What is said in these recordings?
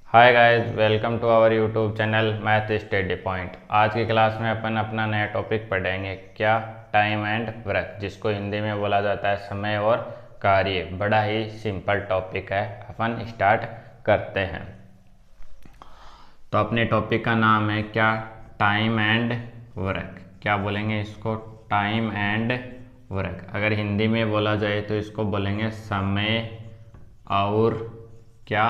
Hi guys, welcome to our YouTube channel math study point. आज की class में अपन अपना नया टॉपिक पढ़ेंगे। क्या? टाइम एंड वर्क, जिसको हिंदी में बोला जाता है समय और कार्य। बड़ा ही सिंपल टॉपिक है, अपन स्टार्ट करते हैं। तो अपने टॉपिक का नाम है क्या? Time and work. क्या बोलेंगे इसको? Time and work. अगर हिंदी में बोला जाए तो इसको बोलेंगे समय और क्या?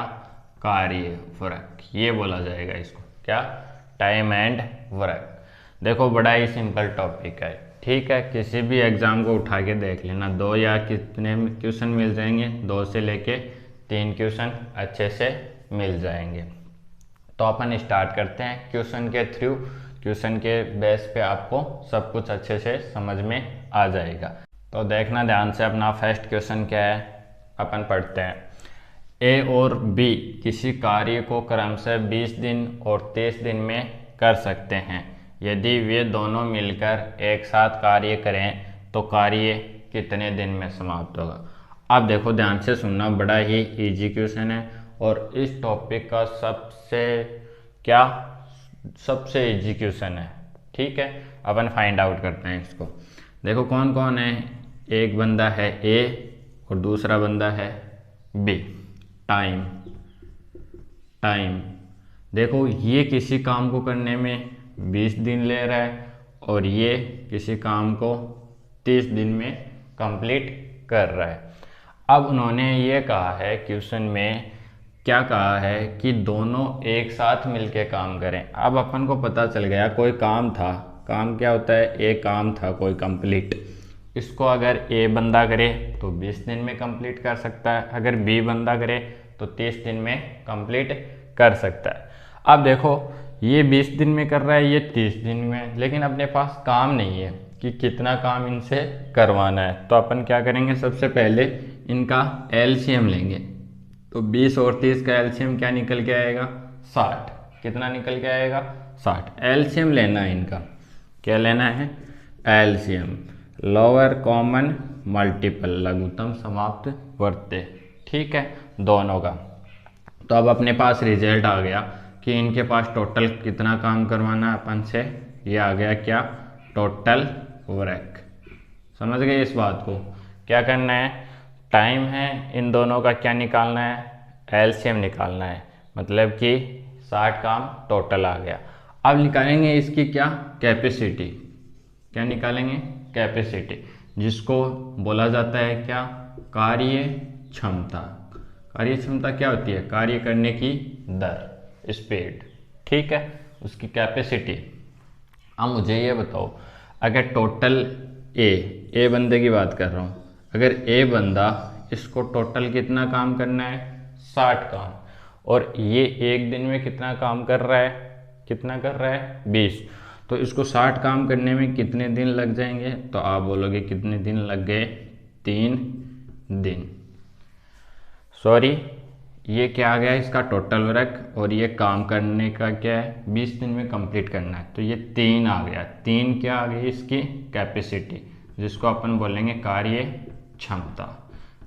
कार्य, वर्क। ये बोला जाएगा इसको। क्या? Time and work. देखो, बड़ा ही सिंपल टॉपिक है, ठीक है। किसी भी एग्जाम को उठा के देख लेना, 2 या कितने क्वेश्चन मिल जाएंगे, 2 से लेके 3 क्वेश्चन अच्छे से मिल जाएंगे। तो अपन स्टार्ट करते हैं क्वेश्चन के थ्रू। क्वेश्चन के बेस पे आपको सब कुछ अच्छे से समझ में आ जाएगा। तो देखना ध्यान से। अपना फर्स्ट क्वेश्चन क्या है, अपन पढ़ते हैं। ए और बी किसी कार्य को क्रमशः 20 दिन और 30 दिन में कर सकते हैं। यदि वे दोनों मिलकर एक साथ कार्य करें तो कार्य कितने दिन में समाप्त होगा? अब देखो, ध्यान से सुनना, बड़ा ही इजी क्वेश्चन है और इस टॉपिक का सबसे इजी क्वेश्चन है, ठीक है। अपन फाइंड आउट करते हैं इसको। देखो कौन कौन है। एक बंदा है ए और दूसरा बंदा है बी। टाइम टाइम देखो, ये किसी काम को करने में 20 दिन ले रहा है और ये किसी काम को 30 दिन में कंप्लीट कर रहा है। अब उन्होंने ये कहा है, क्वेश्चन में क्या कहा है कि दोनों एक साथ मिलके काम करें। अब अपन को पता चल गया कोई काम था। काम क्या होता है? एक काम था कोई कंप्लीट। इसको अगर ए बंदा करे तो 20 दिन में कंप्लीट कर सकता है, अगर बी बंदा करे तो 30 दिन में कंप्लीट कर सकता है। अब देखो, ये 20 दिन में कर रहा है, ये 30 दिन में, लेकिन अपने पास काम नहीं है कि कितना काम इनसे करवाना है। तो अपन क्या करेंगे, सबसे पहले इनका एलसीएम लेंगे। तो 20 और 30 का एलसीएम क्या निकल के आएगा? 60। कितना निकल के आएगा? 60। एलसीएम लेना है इनका। क्या लेना है? एलसीएम, लोअर कॉमन मल्टीपल, लघुत्तम समाप्त वर्त्य, ठीक है, दोनों का। तो अब अपने पास रिजल्ट आ गया कि इनके पास टोटल कितना काम करवाना है अपन से। ये आ गया क्या? Total work. समझ गए इस बात को? क्या करना है? टाइम है, इन दोनों का क्या निकालना है? एलसीएम निकालना है। मतलब कि 60 काम टोटल आ गया। अब निकालेंगे इसकी क्या? कैपेसिटी। क्या निकालेंगे? कैपेसिटी, जिसको बोला जाता है क्या? कार्य क्षमता। कार्य क्षमता क्या होती है? कार्य करने की दर, स्पीड, ठीक है, उसकी कैपेसिटी। अब मुझे ये बताओ, अगर टोटल ए बंदे की बात कर रहा हूँ, अगर ए बंदा, इसको टोटल कितना काम करना है? 60 काम। और ये एक दिन में कितना काम कर रहा है? कितना कर रहा है? 20। तो इसको 60 काम करने में कितने दिन लग जाएंगे? तो आप बोलोगे कितने दिन लग गए? 3 दिन। सॉरी, ये क्या आ गया? इसका टोटल वर्क, और ये काम करने का क्या है? 20 दिन में कंप्लीट करना है, तो ये 3 आ गया। 3 क्या आ गई? इसकी कैपेसिटी, जिसको अपन बोलेंगे कार्य क्षमता।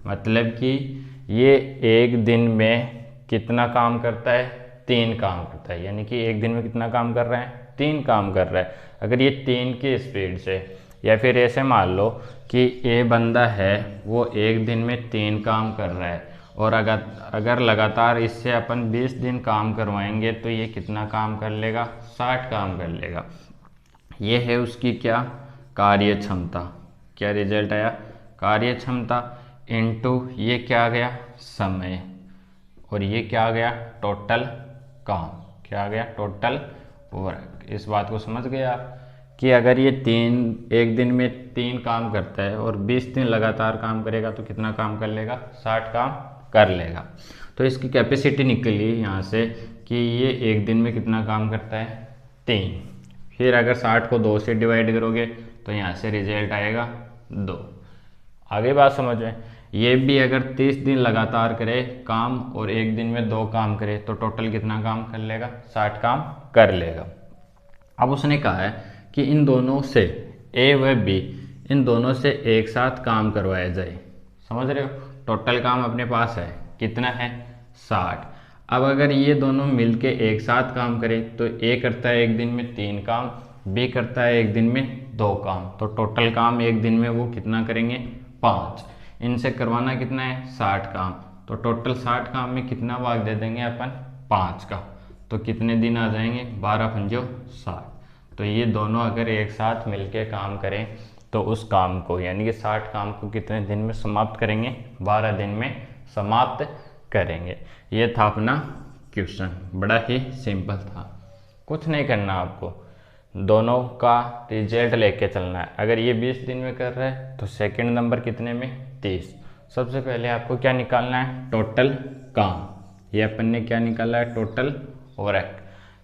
मतलब कि ये एक दिन में कितना काम करता है? 3 काम करता है। यानी कि एक दिन में कितना काम कर रहा है? 3 काम कर रहा है। अगर ये 3 की स्पीड से, या फिर ऐसे मान लो कि ए बंदा है, वो एक दिन में 3 काम कर रहा है, और अगर लगातार इससे अपन 20 दिन काम करवाएंगे तो ये कितना काम कर लेगा? 60 काम कर लेगा। ये है उसकी क्या? कार्य क्षमता। क्या रिजल्ट आया? कार्य क्षमता इनटू ये क्या आ गया? समय। और ये क्या आ गया? टोटल काम। क्या आ गया? Total work. इस बात को समझ गए आप कि अगर ये एक दिन में 3 काम करता है और 20 दिन लगातार काम करेगा तो कितना काम कर लेगा? 60 काम कर लेगा। तो इसकी कैपेसिटी निकली यहाँ से कि ये एक दिन में कितना काम करता है? 3। फिर अगर 60 को 2 से डिवाइड करोगे तो यहाँ से रिजल्ट आएगा 2। आगे बात समझ में? ये भी अगर 30 दिन लगातार करे काम और एक दिन में 2 काम करे तो टोटल कितना काम कर लेगा? 60 काम कर लेगा। अब उसने कहा है कि इन दोनों से, ए व बी, इन दोनों से एक साथ काम करवाया जाए। समझ रहे हो? टोटल काम अपने पास है, कितना है? 60। अब अगर ये दोनों मिलके एक साथ काम करें तो ए करता है एक दिन में 3 काम, बी करता है एक दिन में 2 काम, तो टोटल काम एक दिन में वो कितना करेंगे 5। इनसे करवाना कितना है 60 काम, तो टोटल 60 काम में कितना भाग दे देंगे अपन 5 का, तो कितने दिन आ जाएंगे 12 पंजो 60। तो ये दोनों अगर एक साथ मिलके काम करें तो उस काम को यानी कि 60 काम को कितने दिन में समाप्त करेंगे 12 दिन में समाप्त करेंगे। ये था अपना क्वेश्चन, बड़ा ही सिंपल था, कुछ नहीं करना आपको, दोनों का रिजल्ट लेके चलना है। अगर ये 20 दिन में कर रहा है तो सेकंड नंबर कितने में 30। सबसे पहले आपको क्या निकालना है टोटल काम, ये अपन ने क्या निकाला है टोटल वर्क।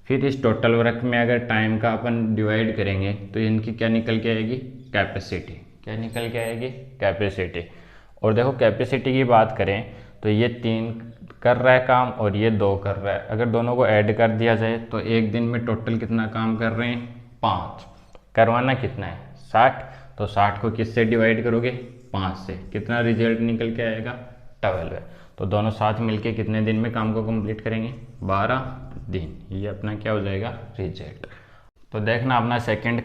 फिर इस टोटल वर्क में अगर टाइम का अपन डिवाइड करेंगे तो इनकी क्या निकल के आएगी कैपेसिटी, क्या निकल के आएगी कैपेसिटी। और देखो कैपेसिटी की बात करें तो ये 3 कर रहा है काम और ये 2 कर रहा है, अगर दोनों को ऐड कर दिया जाए तो एक दिन में टोटल कितना काम कर रहे हैं 5, करवाना कितना है 60, तो 60 को किससे डिवाइड करोगे 5 से, कितना रिजल्ट निकल के आएगा 12 है। तो दोनों साथ मिलके कितने दिन में काम को कंप्लीट करेंगे 12 दिन, ये अपना क्या हो जाएगा रिजल्ट। तो देखना अपना सेकंड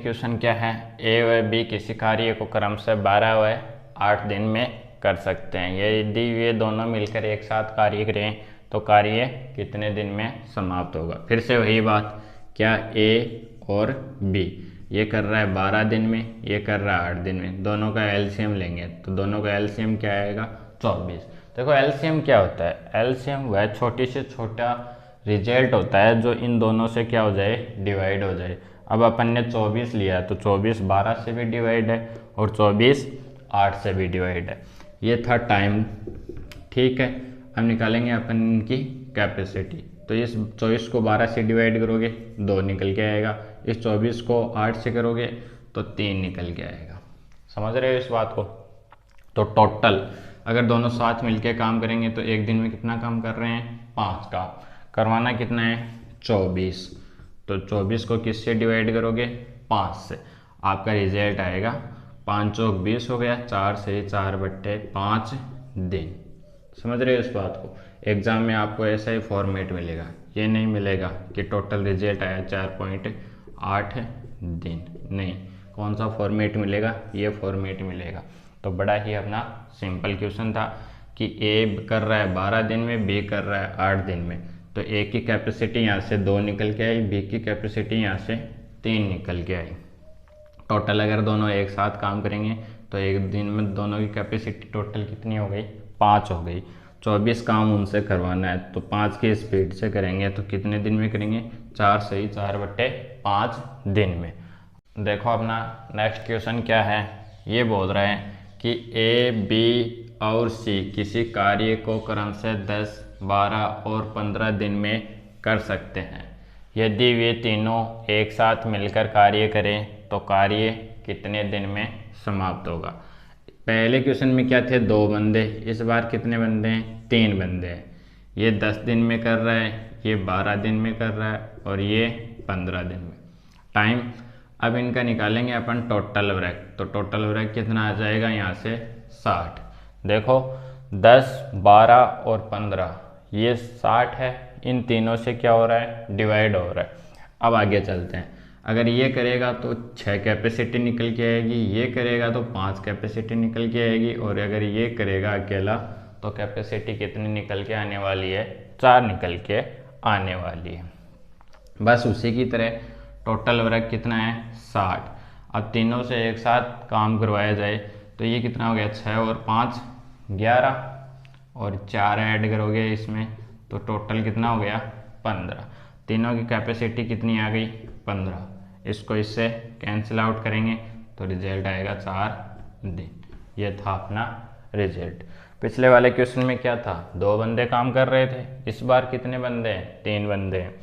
क्वेश्चन क्या है, ए व बी किसी कार्य को क्रम से 12 व 8 दिन में कर सकते हैं, यदि ये दोनों मिलकर एक साथ कार्य करें तो कार्य कितने दिन में समाप्त होगा। फिर से वही बात, क्या ए और बी ये कर रहा है 12 दिन में, ये कर रहा है 8 दिन में, दोनों का एलसीएम लेंगे तो दोनों का एलसीएम क्या आएगा 24। देखो एलसीएम क्या होता है, एलसीएम वह छोटी से छोटा रिजल्ट होता है जो इन दोनों से क्या हो जाए डिवाइड हो जाए। अब अपन ने 24 लिया तो 24 12 से भी डिवाइड है और 24 8 से भी डिवाइड है, ये था टाइम, ठीक है। अब निकालेंगे अपन इनकी कैपेसिटी, तो इस 24 को 12 से डिवाइड करोगे 2 निकल के आएगा, इस 24 को 8 से करोगे तो 3 निकल के आएगा, समझ रहे हो इस बात को। तो टोटल अगर दोनों साथ मिलके काम करेंगे तो एक दिन में कितना काम कर रहे हैं 5 काम, करवाना कितना है 24, तो 24 को किससे डिवाइड करोगे 5 से, आपका रिजल्ट आएगा 5 चौक 20 हो गया, 4 से 4/5 दिन। समझ रहे हो इस बात को, एग्जाम में आपको ऐसा ही फॉर्मेट मिलेगा, ये नहीं मिलेगा कि टोटल रिजल्ट आया 4.8 दिन, नहीं, कौन सा फॉर्मेट मिलेगा ये फॉर्मेट मिलेगा। तो बड़ा ही अपना सिंपल क्वेश्चन था कि ए कर रहा है 12 दिन में, बी कर रहा है 8 दिन में, तो ए की कैपेसिटी यहाँ से 2 निकल के आई, बी की कैपेसिटी यहाँ से 3 निकल के आई। टोटल अगर दोनों एक साथ काम करेंगे तो एक दिन में दोनों की कैपेसिटी टोटल कितनी हो गई 5 हो गई। 24 काम उनसे करवाना है तो 5 की स्पीड से करेंगे तो कितने दिन में करेंगे 4 से 4/5 दिन में। देखो अपना नेक्स्ट क्वेश्चन क्या है, ये बोल रहे हैं कि ए बी और सी किसी कार्य को क्रम से 10 12 और 15 दिन में कर सकते हैं, यदि वे तीनों एक साथ मिलकर कार्य करें तो कार्य कितने दिन में समाप्त होगा। पहले क्वेश्चन में क्या थे 2 बंदे, इस बार कितने बंदे हैं 3 बंदे हैं, ये 10 दिन में कर रहा है, ये 12 दिन में कर रहा है और ये 15 दिन में। टाइम अब इनका निकालेंगे अपन टोटल वर्क, तो टोटल वर्क कितना आ जाएगा यहाँ से 60। देखो 10 12 और 15 ये 60 है, इन तीनों से क्या हो रहा है डिवाइड हो रहा है। अब आगे चलते हैं, अगर ये करेगा तो 6 कैपेसिटी निकल के आएगी, ये करेगा तो 5 कैपेसिटी निकल के आएगी, और अगर ये करेगा अकेला तो कैपेसिटी कितनी निकल के आने वाली है 4 निकल के आने वाली है। बस उसी की तरह टोटल वर्क कितना है 60। अब तीनों से एक साथ काम करवाया जाए तो ये कितना हो गया 6 और 5 11 और 4 ऐड करोगे इसमें तो टोटल कितना हो गया 15। तीनों की कैपेसिटी कितनी आ गई 15, इसको इससे कैंसिल आउट करेंगे तो रिजल्ट आएगा 4 दिन। ये था अपना रिजल्ट। पिछले वाले क्वेश्चन में क्या था 2 बंदे काम कर रहे थे, इस बार कितने बंदे हैं 3 बंदे हैं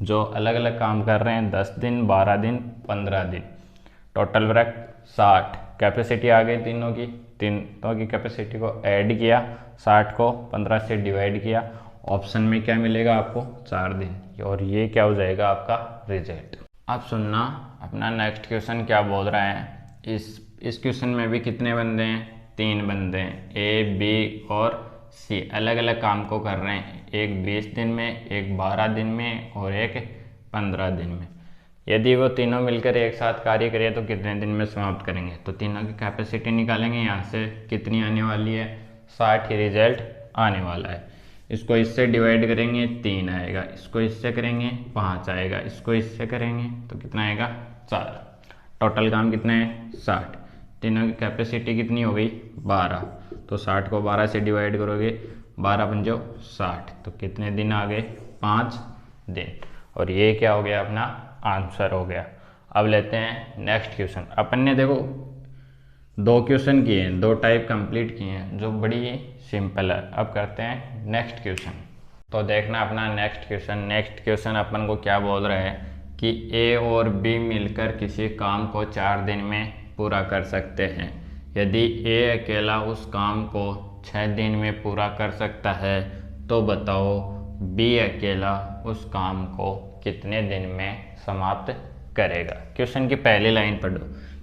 जो अलग अलग काम कर रहे हैं 10 दिन 12 दिन 15 दिन। टोटल वर्क 60, कैपेसिटी आ गई तीनों की कैपेसिटी को ऐड किया, 60 को 15 से डिवाइड किया, ऑप्शन में क्या मिलेगा आपको 4 दिन, और ये क्या हो जाएगा आपका रिजल्ट। अब सुनना अपना नेक्स्ट क्वेश्चन क्या बोल रहा है। इस क्वेश्चन में भी कितने बंदे हैं 3 बंदे हैं, ए बी और सी अलग अलग काम को कर रहे हैं, एक 20 दिन में, एक 12 दिन में और एक 15 दिन में। यदि वो तीनों मिलकर एक साथ कार्य करें तो कितने दिन में समाप्त करेंगे? तो तीनों की कैपेसिटी निकालेंगे, यहाँ से कितनी आने वाली है? 60 ही रिजल्ट आने वाला है। इसको इससे डिवाइड करेंगे 3 आएगा, इसको इससे करेंगे 5 आएगा, इसको इससे करेंगे तो कितना आएगा? 4। टोटल काम कितना है? 60। तीनों की कैपेसिटी कितनी हो गई? 12। तो 60 को 12 से डिवाइड करोगे, 12 पंजो 60, तो कितने दिन आ गए? 5 दिन। और ये क्या हो गया? अपना आंसर हो गया। अब लेते हैं नेक्स्ट क्वेश्चन। अपन ने देखो 2 क्वेश्चन किए हैं, 2 टाइप कंप्लीट किए हैं, जो बड़ी सिंपल है। अब करते हैं नेक्स्ट क्वेश्चन। तो देखना अपना नेक्स्ट क्वेश्चन। नेक्स्ट क्वेश्चन अपन को क्या बोल रहा है कि ए और बी मिलकर किसी काम को 4 दिन में पूरा कर सकते हैं। यदि ए अकेला उस काम को 6 दिन में पूरा कर सकता है तो बताओ बी अकेला उस काम को कितने दिन में समाप्त करेगा। क्वेश्चन की पहली लाइन पढ़ो।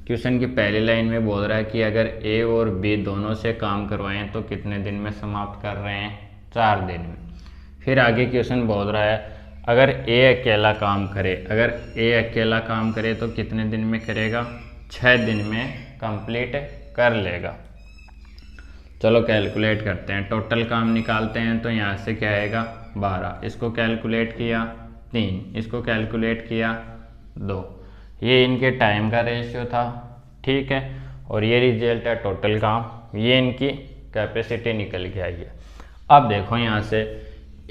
क्वेश्चन की पहली लाइन में बोल रहा है कि अगर ए और बी दोनों से काम करवाएं तो कितने दिन में समाप्त कर रहे हैं? 4 दिन में। फिर आगे क्वेश्चन बोल रहा है अगर ए अकेला काम करे, अगर ए अकेला काम करे तो कितने दिन में करेगा? 6 दिन में कंप्लीट कर लेगा। चलो कैलकुलेट करते हैं, टोटल काम निकालते हैं। तो यहाँ से क्या आएगा? 12। इसको कैलकुलेट किया 3, इसको कैलकुलेट किया 2। ये इनके टाइम का रेशियो था, ठीक है। और ये रिजल्ट है टोटल काम, ये इनकी कैपेसिटी निकल के आई है। अब देखो यहाँ से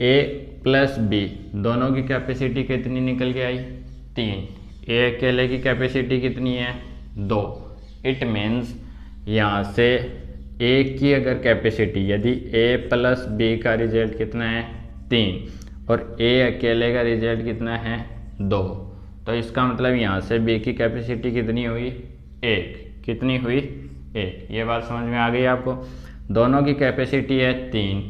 ए प्लस बी दोनों की कैपेसिटी कितनी निकल के आई? 3। ए अकेले की कैपेसिटी कितनी है? 2। इट मीन्स यहाँ से ए की अगर कैपेसिटी, यदि ए प्लस बी का रिजल्ट कितना है? 3 और ए अकेले का रिजल्ट कितना है? 2, तो इसका मतलब यहाँ से बी की कैपेसिटी कितनी हुई? 1। कितनी हुई? 1। ये बात समझ में आ गई आपको? दोनों की कैपेसिटी है 3,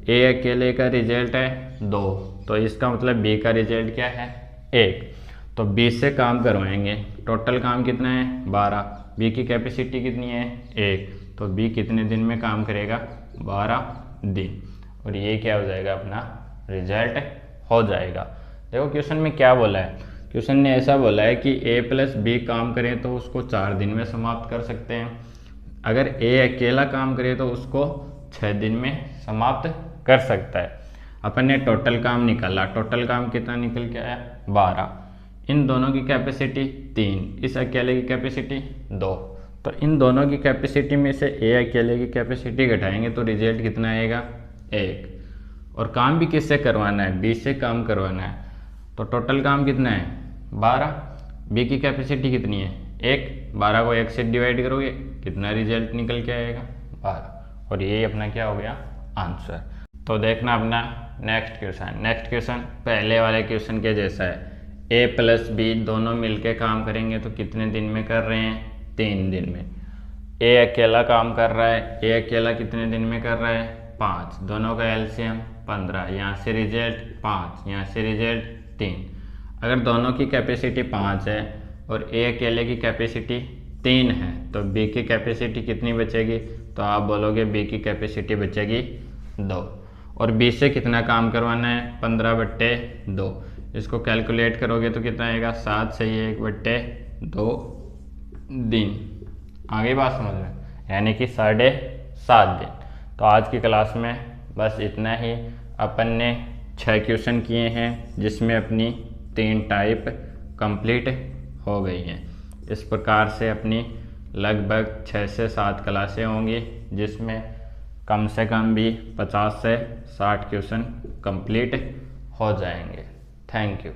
ए अकेले का रिजल्ट है 2, तो इसका मतलब बी का रिजल्ट क्या है? 1। तो बी से काम करवाएंगे, टोटल काम कितना है? 12। बी की कैपेसिटी कितनी है? 1, तो बी कितने दिन में काम करेगा? 12 दिन। और ये क्या हो जाएगा? अपना रिजल्ट हो जाएगा। देखो क्वेश्चन में क्या बोला है, क्वेश्चन ने ऐसा बोला है कि ए प्लस बी काम करें तो उसको 4 दिन में समाप्त कर सकते हैं। अगर ए अकेला काम करे तो उसको 6 दिन में समाप्त कर सकता है। अपन ने टोटल काम निकाला, टोटल काम कितना निकल के आया? 12। इन दोनों की कैपेसिटी 3, इस अकेले की कैपेसिटी 2, तो इन दोनों की कैपेसिटी में से ए अकेले की कैपेसिटी घटाएंगे तो रिजल्ट कितना आएगा? 1। और काम भी किससे करवाना है? बी से काम करवाना है। तो टोटल काम कितना है? 12। बी की कैपेसिटी कितनी है? 1। 12 को 1 से डिवाइड करोगे, कितना रिजल्ट निकल के आएगा? 12। और ये अपना क्या हो गया? आंसर। तो देखना अपना नेक्स्ट क्वेश्चन। नेक्स्ट क्वेश्चन पहले वाले क्वेश्चन के जैसा है। ए प्लस बी दोनों मिलके काम करेंगे तो कितने दिन में कर रहे हैं? 3 दिन में। ए अकेला काम कर रहा है, ए अकेला कितने दिन में कर रहा है? 5। दोनों का एलसीएम 15, यहाँ से रिजल्ट 5, यहाँ से रिजल्ट 3। अगर दोनों की कैपेसिटी 5 है और ए अकेले की कैपेसिटी 3 है तो बी की कैपेसिटी कितनी बचेगी? तो आप बोलोगे बी की कैपेसिटी बचेगी 2। और बी से कितना काम करवाना है? 15/2। इसको कैलकुलेट करोगे तो कितना आएगा? 7 से 1/2 दिन। आगे बात समझ में, यानी कि 7.5 दिन। तो आज की क्लास में बस इतना ही। अपन ने 6 क्वेश्चन किए हैं जिसमें अपनी 3 टाइप कंप्लीट हो गई हैं। इस प्रकार से अपनी लगभग 6 से 7 क्लासें होंगी जिसमें कम से कम भी 50 से 60 क्वेश्चन कंप्लीट हो जाएंगे। Thank you.